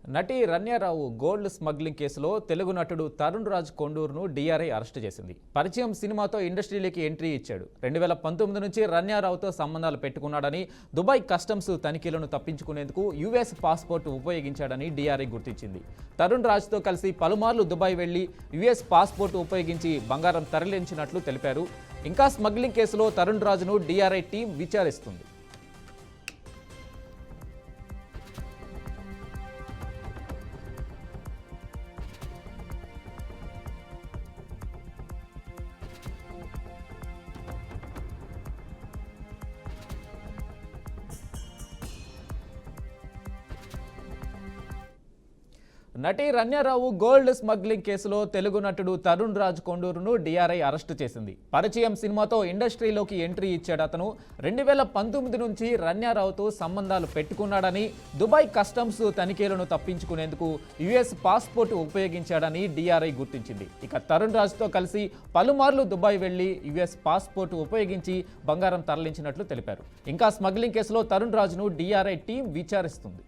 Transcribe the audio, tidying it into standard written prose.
నటి Ranya Rao gold smuggling కేసులో తెలుగు నటుడు తరుణ్ రాజ్ కొండూరును డీఆర్ఐ అరెస్టు చేసింది. పరిచయం సినిమాతో ఇండస్ట్రీలోకి ఎంట్రీ ఇచ్చాడు. 2019 నుంచి రన్యారావుతో సంబంధాలు పెట్టుకున్నాడని, దుబాయ్ కస్టమ్స్ తనిఖీలను తప్పించుకునేందుకు యుఎస్ పాస్పోర్ట్ ఉపయోగించాడని డీఆర్ఐ గుర్తించింది. తరుణ్ రాజ్తో కలిసి పలుమార్లు దుబాయ్ వెళ్లి యుఎస్ పాస్పోర్ట్ ఉపయోగించి బంగారం తరలించినట్లు తెలిపారు. ఇంకా స్మగ్లింగ్ కేసులో తరుణ్ రాజ్ను డీఆర్ఐ టీం విచారిస్తుంది. నటి రన్యారావు గోల్డ్ స్మగ్లింగ్ కేసులో తెలుగు నటుడు తరుణ్ రాజ్ కొండూరును డీఆర్ఐ అరెస్టు చేసింది. పరిచయం సినిమాతో ఇండస్ట్రీలోకి ఎంట్రీ ఇచ్చాడు. అతను 2019 నుంచి రన్యారావుతో సంబంధాలు పెట్టుకున్నాడని, దుబాయ్ కస్టమ్స్ తనిఖీలను తప్పించుకునేందుకు యుఎస్ పాస్పోర్ట్ ఉపయోగించాడని డీఆర్ఐ గుర్తించింది. ఇక తరుణ్ రాజ్తో కలిసి పలుమార్లు దుబాయ్ వెళ్లి యుఎస్ పాస్పోర్ట్ ఉపయోగించి బంగారం తరలించినట్లు తెలిపారు. ఇంకా స్మగ్లింగ్ కేసులో తరుణ్ రాజ్ను డీఆర్ఐ టీం విచారిస్తుంది.